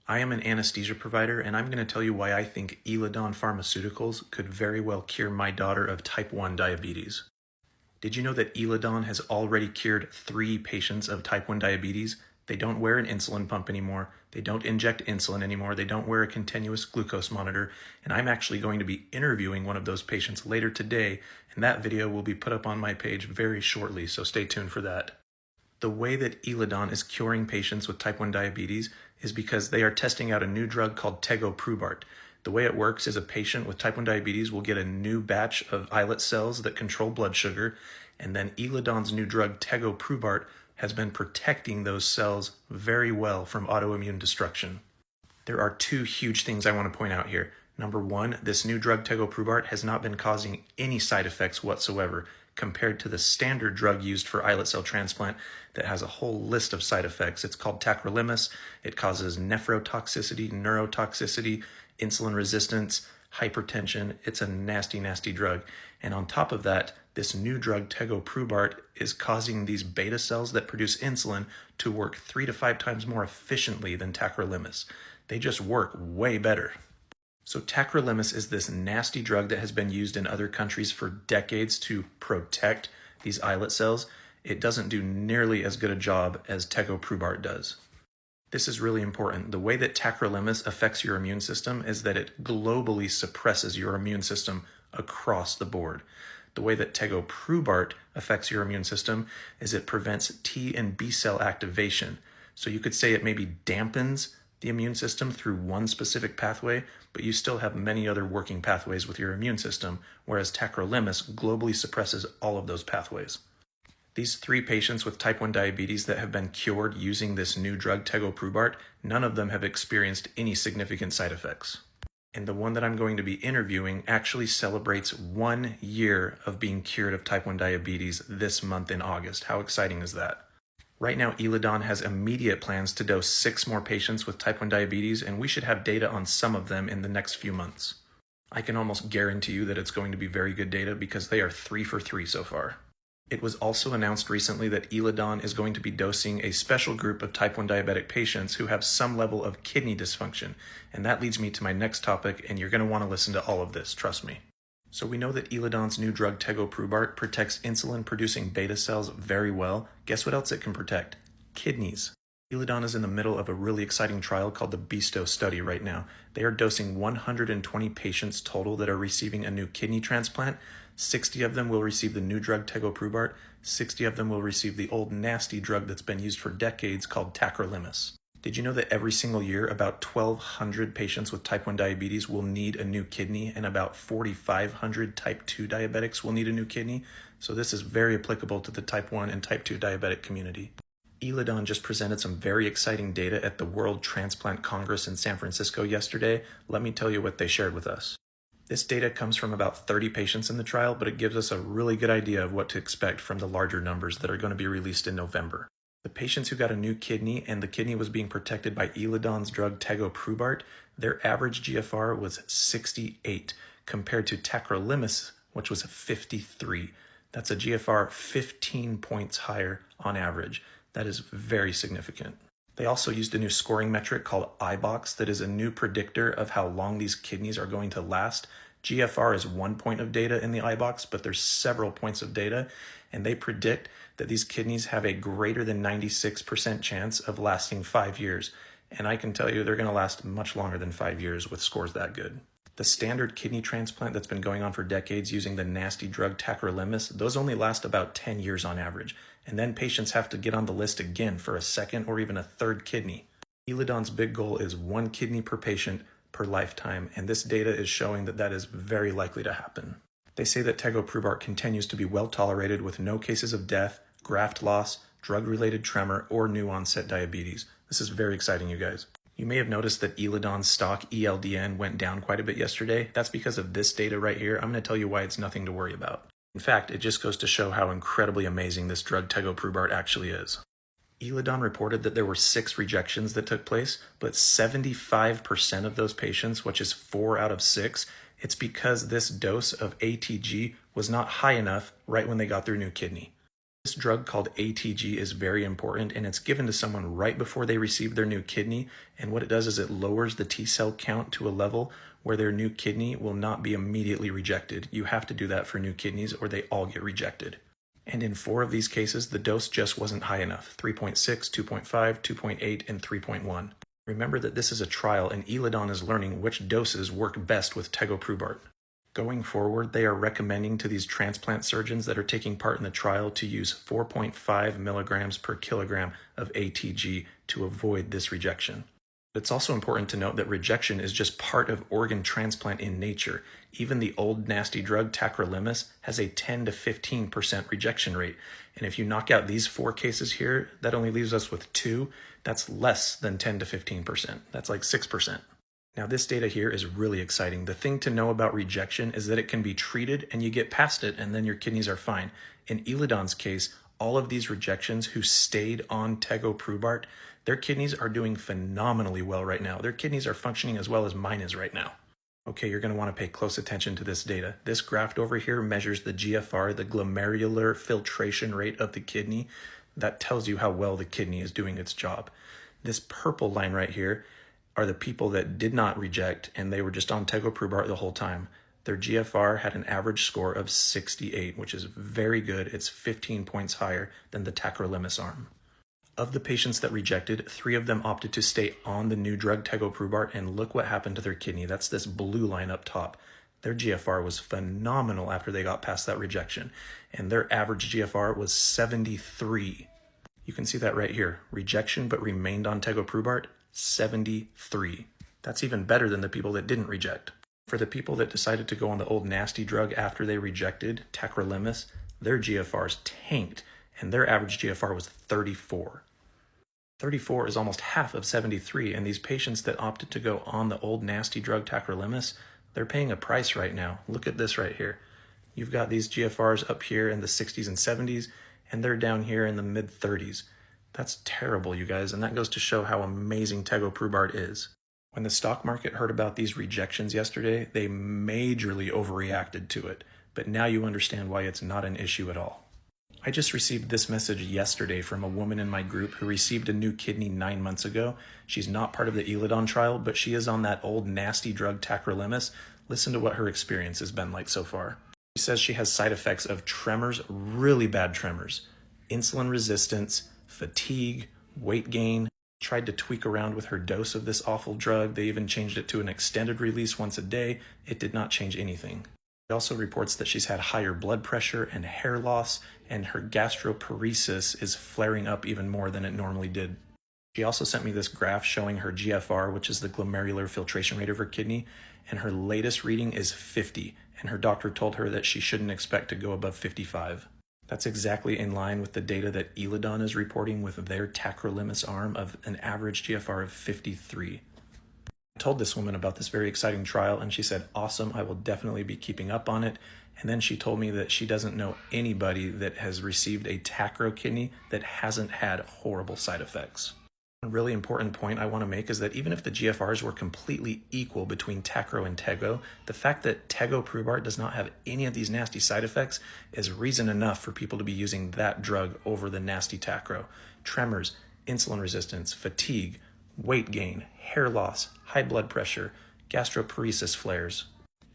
I am an anesthesia provider, and I'm going to tell you why I think Eledon Pharmaceuticals could very well cure my daughter of type 1 diabetes. Did you know that Eledon has already cured 3 patients of type 1 diabetes? They don't wear an insulin pump anymore, they don't inject insulin anymore, they don't wear a continuous glucose monitor, and I'm actually going to be interviewing one of those patients later today, and that video will be put up on my page very shortly, so stay tuned for that. The way that Eledon is curing patients with type 1 diabetes is because they are testing out a new drug called Tegoprubart. The way it works is a patient with type 1 diabetes will get a new batch of islet cells that control blood sugar, and then Eledon's new drug Tegoprubart has been protecting those cells very well from autoimmune destruction. There are 2 huge things I want to point out here. Number 1, this new drug Tegoprubart has not been causing any side effects whatsoever compared to the standard drug used for islet cell transplant that has a whole list of side effects. It's called tacrolimus. It causes nephrotoxicity, neurotoxicity, insulin resistance, hypertension. It's a nasty, nasty drug. And on top of that, this new drug Tegoprubart is causing these beta cells that produce insulin to work 3 to 5 times more efficiently than tacrolimus. They just work way better. So tacrolimus is this nasty drug that has been used in other countries for decades to protect these islet cells. It doesn't do nearly as good a job as Tegoprubart does. This is really important. The way that tacrolimus affects your immune system is that it globally suppresses your immune system across the board. The way that Tegoprubart affects your immune system is it prevents T and B cell activation. So you could say it maybe dampens the immune system through one specific pathway, but you still have many other working pathways with your immune system, whereas tacrolimus globally suppresses all of those pathways. These 3 patients with type 1 diabetes that have been cured using this new drug Tegoprubart, none of them have experienced any significant side effects. And the one that I'm going to be interviewing actually celebrates 1 year of being cured of type 1 diabetes this month in August. How exciting is that? Right now, Eledon has immediate plans to dose 6 more patients with type 1 diabetes, and we should have data on some of them in the next few months. I can almost guarantee you that it's going to be very good data because they are 3 for 3 so far. It was also announced recently that Eledon is going to be dosing a special group of type 1 diabetic patients who have some level of kidney dysfunction, and that leads me to my next topic, and you're going to want to listen to all of this, trust me. So we know that Eledon's new drug Tegoprubart protects insulin-producing beta cells very well. Guess what else it can protect? Kidneys. Eledon is in the middle of a really exciting trial called the Bestow study right now. They are dosing 120 patients total that are receiving a new kidney transplant. 60 of them will receive the new drug Tegoprubart. 60 of them will receive the old nasty drug that's been used for decades called tacrolimus. Did you know that every single year about 1,200 patients with type 1 diabetes will need a new kidney and about 4,500 type 2 diabetics will need a new kidney? So this is very applicable to the type 1 and type 2 diabetic community. Eledon just presented some very exciting data at the World Transplant Congress in San Francisco yesterday. Let me tell you what they shared with us. This data comes from about 30 patients in the trial, but it gives us a really good idea of what to expect from the larger numbers that are going to be released in November. The patients who got a new kidney and the kidney was being protected by Eledon's drug Tegoprubart, their average GFR was 68 compared to tacrolimus, which was 53. That's a GFR 15 points higher on average. That is very significant. They also used a new scoring metric called iBox that is a new predictor of how long these kidneys are going to last. GFR is 1 point of data in the iBox, but there's several points of data, and they predict that these kidneys have a greater than 96% chance of lasting 5 years. And I can tell you they're going to last much longer than 5 years with scores that good. The standard kidney transplant that's been going on for decades using the nasty drug tacrolimus, those only last about 10 years on average. And then patients have to get on the list again for a second or even a third kidney. Eledon's big goal is 1 kidney per patient per lifetime, and this data is showing that that is very likely to happen. They say that Tegoprubart continues to be well tolerated with no cases of death, graft loss, drug-related tremor, or new onset diabetes. This is very exciting, you guys. You may have noticed that Eledon's stock ELDN went down quite a bit yesterday. That's because of this data right here. I'm going to tell you why it's nothing to worry about. In fact, it just goes to show how incredibly amazing this drug Tegoprubart actually is. Eledon reported that there were 6 rejections that took place, but 75% of those patients, which is 4 out of 6, it's because this dose of ATG was not high enough right when they got their new kidney. This drug called ATG is very important, and it's given to someone right before they receive their new kidney. And what it does is it lowers the T cell count to a level where their new kidney will not be immediately rejected. You have to do that for new kidneys or they all get rejected. And in 4 of these cases, the dose just wasn't high enough: 3.6, 2.5, 2.8, and 3.1. Remember that this is a trial, and Eledon is learning which doses work best with Tegoprubart. Going forward, they are recommending to these transplant surgeons that are taking part in the trial to use 4.5 milligrams per kilogram of ATG to avoid this rejection. It's also important to note that rejection is just part of organ transplant in nature. Even the old nasty drug tacrolimus has a 10 to 15% rejection rate. And if you knock out these 4 cases here, that only leaves us with 2. That's less than 10 to 15%. That's like 6%. Now this data here is really exciting. The thing to know about rejection is that it can be treated and you get past it and then your kidneys are fine. In Eledon's case, all of these rejections who stayed on Tegoprubart, their kidneys are doing phenomenally well right now. Their kidneys are functioning as well as mine is right now. Okay, you're going to want to pay close attention to this data. This graph over here measures the GFR, the glomerular filtration rate of the kidney. That tells you how well the kidney is doing its job. This purple line right here are the people that did not reject and they were just on Tegoprubart the whole time. Their GFR had an average score of 68, which is very good. It's 15 points higher than the tacrolimus arm. Of the patients that rejected, 3 of them opted to stay on the new drug Tegoprubart, and look what happened to their kidney. That's this blue line up top. Their GFR was phenomenal after they got past that rejection, and their average GFR was 73. You can see that right here. Rejection but remained on Tegoprubart, 73. That's even better than the people that didn't reject. For the people that decided to go on the old nasty drug after they rejected tacrolimus, their GFRs tanked and their average GFR was 34. 34 is almost half of 73, and these patients that opted to go on the old nasty drug tacrolimus, they're paying a price right now. Look at this right here. You've got these GFRs up here in the 60s and 70s, and they're down here in the mid 30s. That's terrible, you guys, and that goes to show how amazing Tegoprubart is. When the stock market heard about these rejections yesterday, they majorly overreacted to it, but now you understand why it's not an issue at all. I just received this message yesterday from a woman in my group who received a new kidney 9 months ago. She's not part of the Eledon trial, but she is on that old nasty drug tacrolimus. Listen to what her experience has been like so far. She says she has side effects of tremors, really bad tremors, insulin resistance, fatigue, weight gain. Tried to tweak around with her dose of this awful drug. They even changed it to an extended release once a day. It did not change anything. She also reports that she's had higher blood pressure and hair loss, and her gastroparesis is flaring up even more than it normally did. She also sent me this graph showing her GFR, which is the glomerular filtration rate of her kidney, and her latest reading is 50, and her doctor told her that she shouldn't expect to go above 55. That's exactly in line with the data that Eledon is reporting with their tacrolimus arm of an average GFR of 53. I told this woman about this very exciting trial, and she said, awesome, I will definitely be keeping up on it. And then she told me that she doesn't know anybody that has received a tacro kidney that hasn't had horrible side effects. A really important point I want to make is that even if the GFRs were completely equal between tacro and tego, the fact that Tegoprubart does not have any of these nasty side effects is reason enough for people to be using that drug over the nasty tacro. Tremors, insulin resistance, fatigue, weight gain, hair loss, high blood pressure, gastroparesis flares.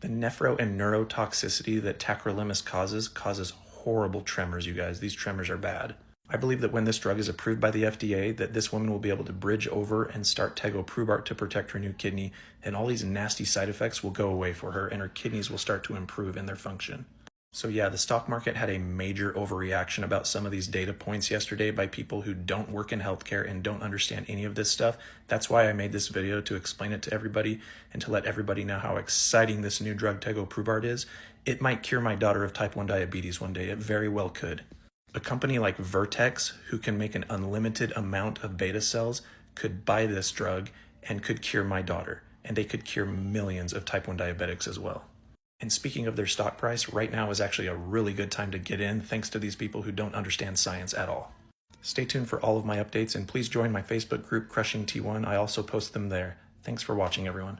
The nephro and neurotoxicity that tacrolimus causes horrible tremors, you guys. These tremors are bad. I believe that when this drug is approved by the FDA, that this woman will be able to bridge over and start Tegoprubart to protect her new kidney, and all these nasty side effects will go away for her, and her kidneys will start to improve in their function. So yeah, the stock market had a major overreaction about some of these data points yesterday by people who don't work in healthcare and don't understand any of this stuff. That's why I made this video, to explain it to everybody and to let everybody know how exciting this new drug Tegoprubart is. It might cure my daughter of type 1 diabetes one day. It very well could. A company like Vertex, who can make an unlimited amount of beta cells, could buy this drug and could cure my daughter. And they could cure millions of type 1 diabetics as well. And speaking of their stock price, right now is actually a really good time to get in, thanks to these people who don't understand science at all. Stay tuned for all of my updates, and please join my Facebook group, Crushing T1. I also post them there. Thanks for watching, everyone.